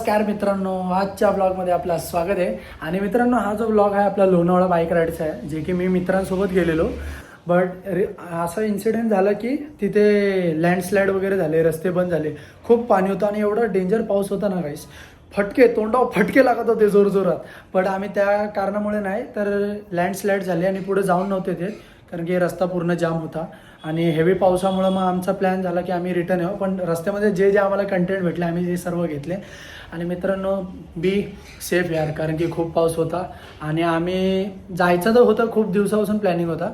नमस्कार मित्रांनो, आजच्या ब्लॉगमध्ये आपलं स्वागत आहे. आणि मित्रांनो, हा जो ब्लॉग आहे आपला लोणावळा बाईक राईडचा आहे, जे की मी मित्रांसोबत गेलेलो. बट असा इन्सिडेंट झाला की तिथे लँडस्लाईड वगैरे झाले, रस्ते बंद झाले, खूप पाणी होतं आणि एवढा डेंजर पाऊस होता ना गाईस, तोंडावर फटके लागत होते जोरजोरात. बट आम्ही त्या कारणामुळे नाही तर लँडस्लाईड झाले आणि पुढे जाऊन नव्हते ते, कारण की रस्ता पूर्ण जाम होता. आणि हेवी पावसामुळं मग आमचा प्लॅन झाला की आम्ही रिटर्न येऊ. पण रस्त्यामध्ये जे जे आम्हाला कंटेंट भेटले आम्ही ते सर्व घेतले. आणि मित्रांनो, बी सेफ यार, कारण की खूप पाऊस होता आणि आम्ही जायचं तर होतं, खूप दिवसापासून प्लॅनिंग होता.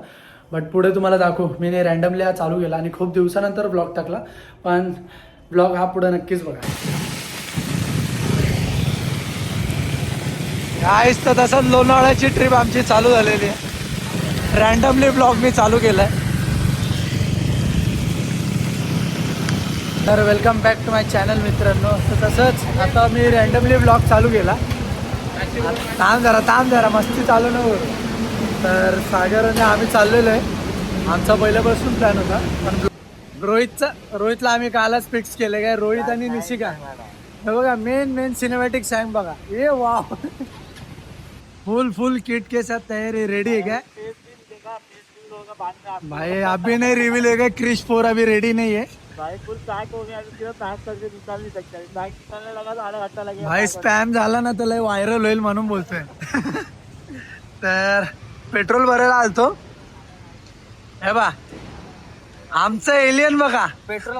बट पुढे तुम्हाला दाखवू, मी रँडमली चालू केला आणि खूप दिवसानंतर ब्लॉग टाकला. पण ब्लॉग हा पुढे नक्कीच बघा. गाईस, तर तसंच लोणावळ्याची ट्रिप आमची चालू झालेली आहे. रँडमली ब्लॉग मी चालू केलाय. तर welcome back to my channel मित्रांनो. तर तसंच आता मी रँडमली ब्लॉग चालू केला. थांब जरा मस्ती चालू नको. तर सागर आणि आम्ही चाललेलो आहे. आमचा पहिल्यापासून प्लॅन होता, पण रोहितला आम्ही कालच फिक्स केलं काय, रोहित आणि निशिका. हे बघा, मेन सिनेमॅटिक सॉन्ग बघा. ए वाव, फुल किट के साथ तैयारी रेडी है क्या भाई? अभी नहीं रिवील है क्या? क्रिश 4 अभी रेडी नहीं है भाई फुल पैक हो गया, अभी सिर्फ पैक करके निकाल नहीं सकते. पैक निकालने लगा तो आधा घंटा लगेगा. भाई स्पॅम झाला ना तर व्हायरल होईल म्हणून बोलतोय. तर पेट्रोल भरायला आलतो. हे बा, आमचं एलियन बघा. पेट्रोल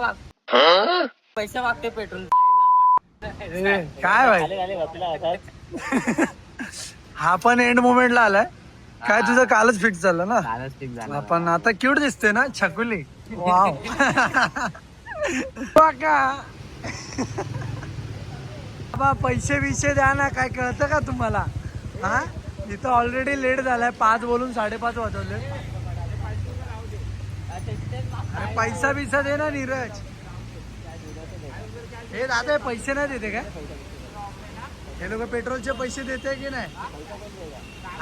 पैसे मागते पेट्रोल. काय भाई, हा पण एंड मोमेंटला आलाय. काय तुझं कालच फिक्स झालं ना? कालच ठीक झालं. आपण आता क्यूट दिसते ना, छकुली. वाव. बाबा पैसे विषय द्या ना, काय कळतं का तुम्हाला? हा, इथं ऑलरेडी लेट झालाय. 5 बोलून 5:30 वाजवले. पैसा बिसा दे ना नीरज. हे दादा पैसे नाही देते का? हे लोक पेट्रोलचे पैसे देते की नाही?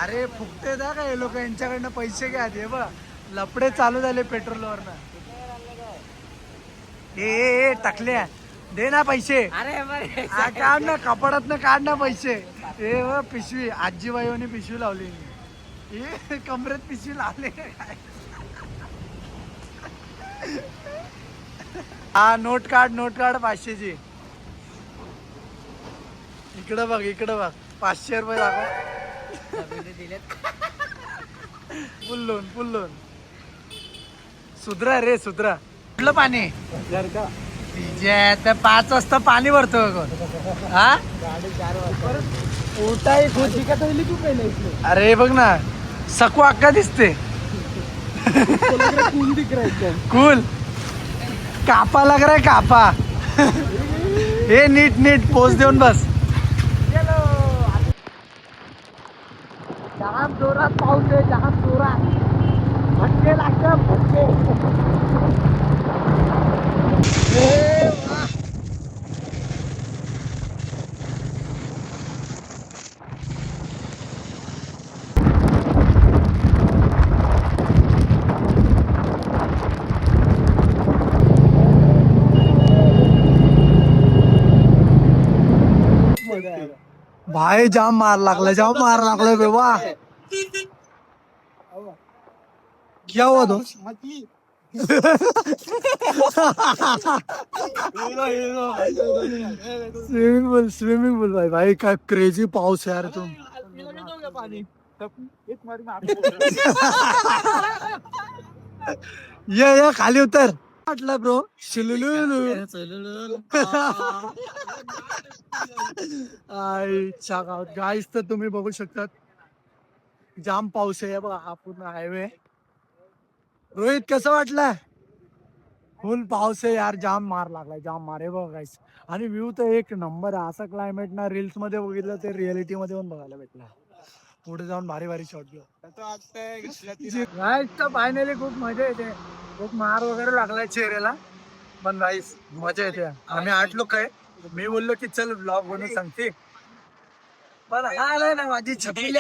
अरे फुकते दा का हे लोक, यांच्याकडनं पैसे घ्या. दे बघ, लपडे चालू झाले पेट्रोलवर ना. ए टाकले, दे ना पैसे. अरे काढ ना कपाडात ना, काढ ना पैसे. ए पिशवी, आजीबाईने पिशवी लावली. कमरेत पिशवी लावली काय? हा, नोट काढ 500ची. इकडं बघ 500 रुपये दाखव. फुल लोन सुधरा रे, सुधरा. कुठलं पाणी? तर 5 वाजता पाणी भरतो. हा, उठाई खुशी का तू पहिले. अरे बघ ना, सकू अक्का दिसते. कूल कापा लग रहा है, कापा. हे नीट पोच देऊन बस. जाम जोरात पाऊस आहे, जाम जोरात. फटके लागतात, फटके. भाई जाम मार लागलाय बेवा. क्या हुआ दोस्त? स्विमिंग पूल भाई काय क्रेजी पाऊस है यार. तुम ये खाली उतर म्हटलं ब्रो. आईच्या गावात गाईस, तर तुम्ही बघू शकतात जाम पाऊस आहे बघा. हा पूर्ण हायवे. रोहित कसं वाटलं? फुल पाऊस आहे यार, जाम मार आहे बघा गाईस. आणि व्ह्यू तर एक नंबर आहे. असा क्लायमेट ना रील्स मध्ये बघितलं ते रिअलिटी मध्ये पण बघायला भेटला. पुढे जाऊन भारी शॉट घेऊ. गाईस, तर फायनली खूप मजा येते. खूप मार वगैरे लागलाय चेहऱ्याला, पण गाईस मजा येते. आम्ही 8 लोक आहे. मी बोललो की चल ब्लॉग बनवून सांगते, पण आलाय ना माझी छपली.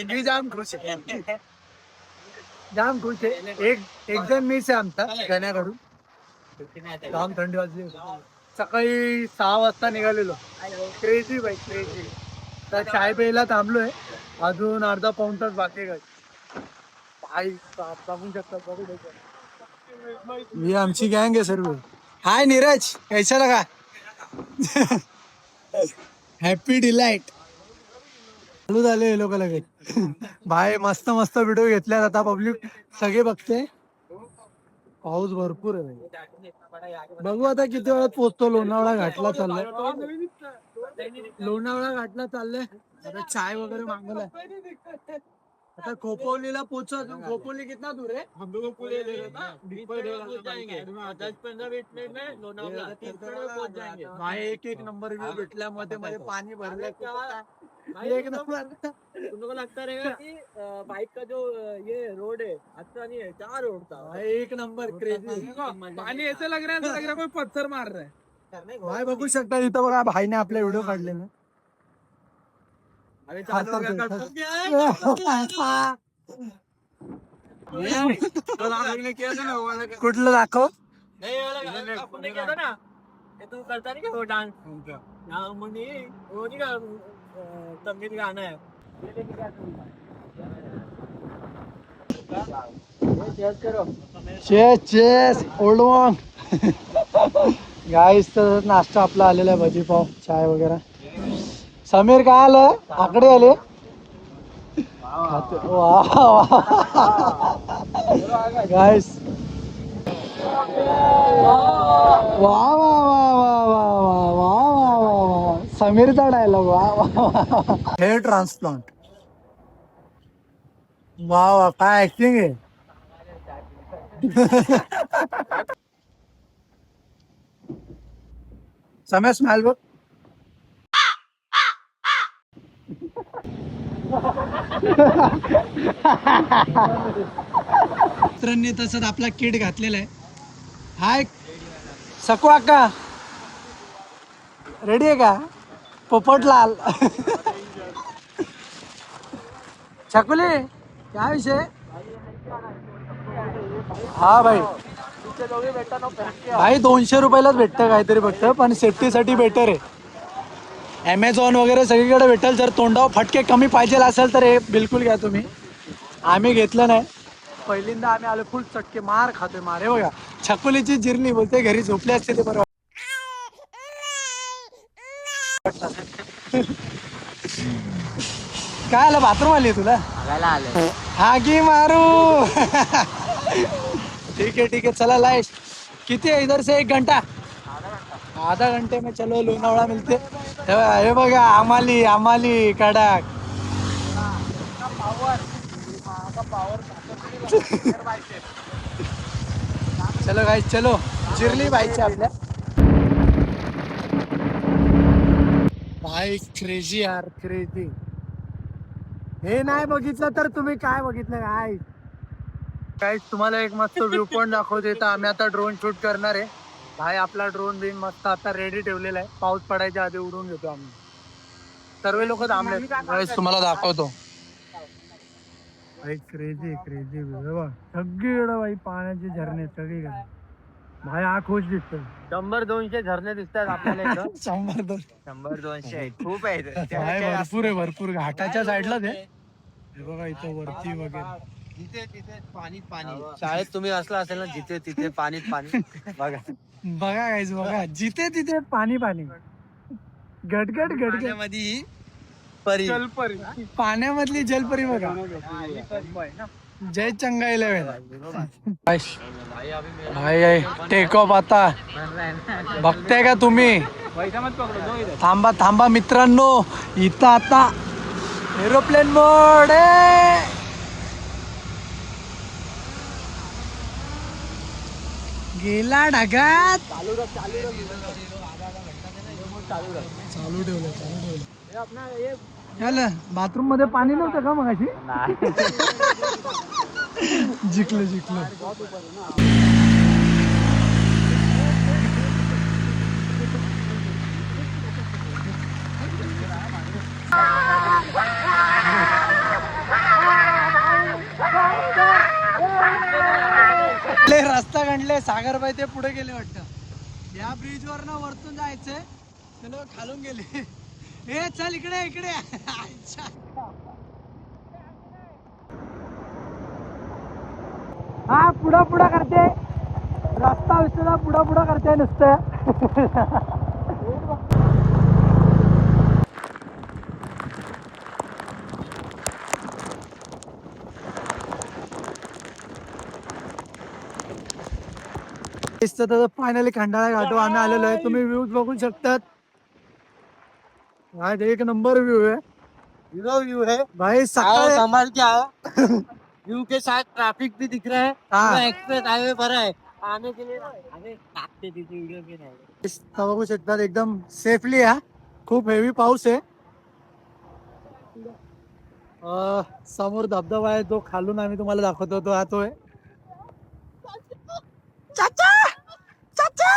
मी जाम खुश आहे. एक जण मिस आहे आमचा गण्याकडून. जाम थंडी वाजली. सकाळी 6 वाजता निघालेलो. क्रेझी बाई क्रेझी. तर चाय प्यायला थांबलोय. अजून अर्धा पाऊण तास बाकी आहे. भाई बघू शकता बघू शकता. ही आमची गँग आहे सर्व. हाय नीरज कैसा लगा. Happy delight. चालू झाले हे लोक लगेच. भाई मस्त मस्त व्हिडिओ घेतल्यात आता पब्लिक सगळे बघते. पाऊस भरपूर आहे. बघू आता किती वेळात पोहोचतो. लोणावळा घाटला चाललाय. लोणावळा घाटला चाललंय. आता चाय वगैरे मागवलाय. आता खोपोलीला पोहोचू. खोपोली कितना दूर है. हम लोग पूरे 10-15 मिनट में लोनावला 3 मिनट में पहुंच जाएंगे. भाई एक नंबर व्यू भेटला. मध्ये मध्ये पाणी भरलंय. एक नंबर. तुम लोग लगता रहेगा कि बाइक का जो ये रोड है अच्छा नहीं है. क्या रोड था भाई. एक नंबर क्रेजी. पानी ऐसे लग रहा है कोई पत्थर मार रहा है. भाई बघू शकता इथं बघा भाईने आपले व्हिडिओ काढले ना. कुठलं दाखव. तू करता नहीं वो डांस मुनी वो नहीं का संगीत गाना है. Chess old मॉन्ग. गाईस तर नाश्ता आपला आलेला आहे. भजी पाव चाय वगैरे. समीर काय आलं आकडे आले. गाईस वा वा वा वा वा वा वा वा वा. समीरचा डायलॉग वा वा. Hair transplant. वा वा काय ऍक्टिंग आहे. समय स्माइल बघ. मित्रांनी तसंच आपला किट घातलेला आहे. हाय सकू अक्का रेडी आहे का. पोपटलाल. छकुली काय विषय. हा भाई भाई 200 रुपयालाच भेटतं काहीतरी फक्त. पण सेफ्टीसाठी बेटर आहे. ॲमेझॉन वगैरे सगळीकडे भेटेल. जर तोंडावर फटके कमी पाहिजे असेल तर हे बिलकुल घ्या तुम्ही. आम्ही घेतलं नाही. पहिल्यांदा आम्ही आलो फुल चटके मार खातोय. मारे बघा छकुलीची जिरणी बोलते घरी झोपले असते ते बरोबर. काय आलं बाथरूम आली तुला. हा की मारू. ठीक है चला लाइश. किती है इधर से 1 घंटा. आधा घंटे में चलो लोनावळा मिलते. हे बघा आमाली आमाली कडक. चलो गाइस चलो. जिरली बाईची आपल्या. भाई क्रेझी यार क्रेझी. हे नाही बघितलं तर तुम्ही काय बघितलं काय. काय तुम्हाला एक मस्त व्ह्यू पॉइंट दाखवते. तर आम्ही आता ड्रोन शूट करणार आहे. भाई आपला ड्रोन बिन मस्त आता रेडी ठेवलेला आहे. पाऊस पडायच्या आधी उडून घेतो आम्ही. सर्व लोक थांबले. तुम्हाला दाखवतो. भाई क्रेझी क्रेझी सगळीकडे भाई पाण्याचे झरणे सगळीकडे. भाई हा खुश दिसतोय. 100-200 झरणे दिसतात आपल्याला इथं. 100-200 खूप आहेत. भरपूर आहे भरपूर. घाटाच्या साईडला ते हे बघा इथं वरती वगैरे. तिथे पाणीच पाणी. शाळेत तुम्ही असला असेल ना जिथे तिथे पाणीच पाणी. बघा बघा गाईज बघा जिथे तिथे पाणी पाणी. गटगट गटगट मध्ये परी पाण्यामधली जलपरी बघा. जय चंगा 11. भाई टेक ऑफ आता बघताय का तुम्ही. थांबा थांबा मित्रांनो. इथं आता एरोप्लेन मोड. गेला ढगात. चालू ठेवलं. बाथरूम मध्ये पाणी नव्हतं का मग अशी. जिंकलं. रस्ता गणले सागरबाई ते पुढे गेले वाटतं. या ब्रिज वर ना वरतून जायचंय ते लोक खालून गेले. हे चल इकडे इकडे. आईच्या. हा पुढं पुढं करते रस्ता विसरला पुढं पुढं करते नुसतं. फायनली खंडाळा घाटो आम्ही आलेलो आहे. तुम्ही व्ह्यूज बघू शकतात. हा एक नंबर व्यू है. व्यू है भाई सकाळ कमाल क्या है. व्यू के साथ ट्रैफिक भी दिख रहा है. हाँ. एक्सप्रेस हाईवे भरा है आने के लिए. आने टाकते तिथे व्हिडिओ भी नाही. बघू शकतात एकदम सेफली. हा खूप हेवी पाऊस आहे. समोर धबधबा आहे जो खालून आम्ही तुम्हाला दाखवतो तो हा तो आहे. चाचा चाचा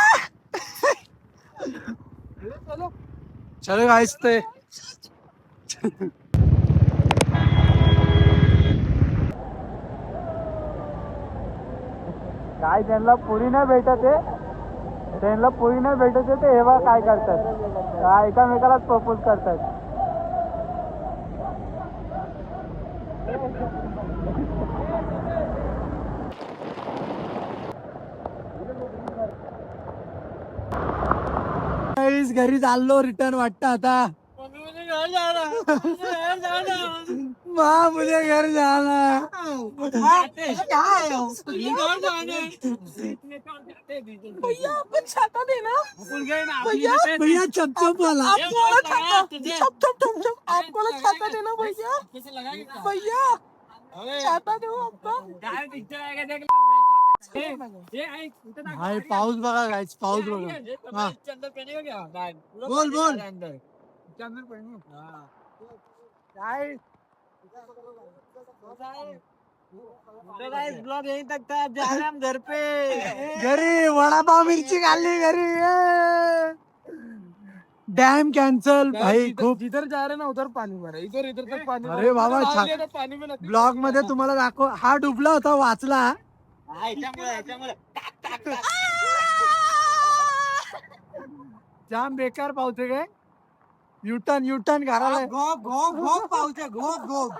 चलो गाइस ते काय त्यांना पुरी नाही भेटत आहे. त्यांना पुरी नाही भेटत आहे ते हेवा काय करतात एकामेकालाच प्रपोज करतात. घरी चाललो रिटर्न वाटतं आता. मुझे घर जाना. भैया आपण छाता दे ना. भैया चप चप वाला आपको छाता देना भैया. भैया छाता दे भाई. पाऊस बघा गाइस पाऊस बघा. हा बोल बोल. ब्लॉग यहीं तक था. जा रहे हम घर पे. घरी वडापाव मिरची खाल्ली घरी. डॅम कॅन्सल भाई. खूप जिधर जा रहे ना उधर पानी भरा. इधर इधर तक पानी. अरे बाबा पानी में ब्लॉग मध्ये तुम्हाला दाखव. हा डुबला होता वाचला. जाम बेकार पाऊस आहे. काय युटर्न युटर्न घराला घोप घोप घोप पाऊस आहे. घोप घोप.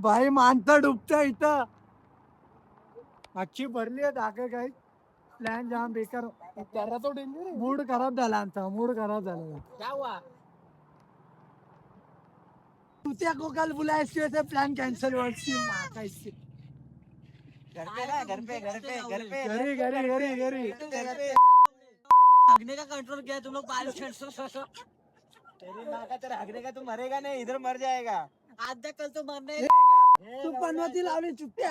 भाई माणसं डुबतं इथं. अख्खी भरली आहे धागे. काय प्लॅन जाम बेकार. तो डेंजर है. मूड खराब झाला आमचा. मूड खराब झाला. क्या हुआ. तुझ्या को कल बुलाया इसकी वजह से प्लान कैंसिल हुआ. घर पे ना घर पे घर पे घर पे घरी घरी घरी घरी. हगने का कंट्रोल किया तुम लोग. बारिश तेरी माँ का तेरा हगने का. तू मरेगा नहीं इधर मर जाएगा. आज तक कल तो मरने. तू पनवती लावली चुट्ट्या.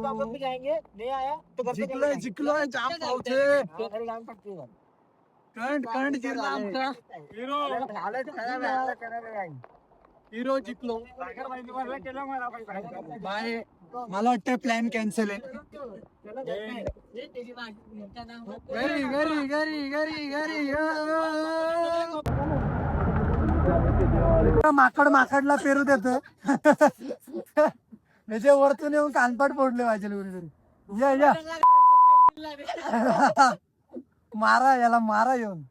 वापस जाएंगे. नहीं आया तो घर पे जिंकलोय जिंकलोय जाम पाऊस आहे. करंट करंट जिंकला आमचा. हिरो जिंकलो. बाय. मला वाटतं प्लॅन कॅन्सल आहे. घरी घरी घरी घरी घरी. माकड माकडला पेरू देत. म्हणजे वरतून येऊन कानपाट फोडले पाहिजे कुणीतरी. या या मारा याला मारा येऊन.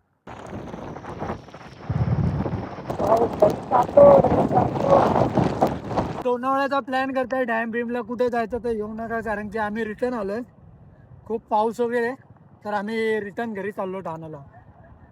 लोणावळ्याचा प्लॅन करताय. डॅम बीमला कुठे जायचं तर येऊ नका कारण की आम्ही रिटर्न आलोय. खूप पाऊस वगैरे तर आम्ही रिटर्न घरी चाललो ठाण्याला.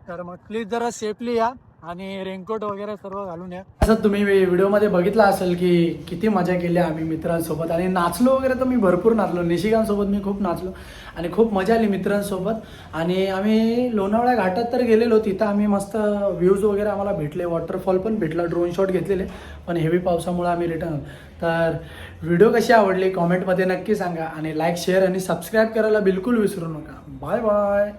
तर मग प्लीज जरा सेफली या आणि रेनकोट वगैरे सर्व घालून या. असं तुम्ही व्हिडिओमध्ये बघितलं असेल की किती मजा केली आम्ही मित्रांसोबत. आणि नाचलो वगैरे तर मी भरपूर नाचलो. निशिकांसोबत मी खूप नाचलो आणि खूप मजा आली मित्रांसोबत. आणि आम्ही लोणावळ्या घाटात तर गेलेलो. तिथं आम्ही मस्त व्ह्यूज वगैरे आम्हाला भेटले. वॉटरफॉल पण भेटला. ड्रोन शॉट घेतलेले. पण हेवी पावसामुळे आम्ही रिटर्न. तर व्हिडिओ कशी आवडली कॉमेंटमध्ये नक्की सांगा. आणि लाईक शेअर आणि सबस्क्राईब करायला बिलकुल विसरू नका. Bye bye.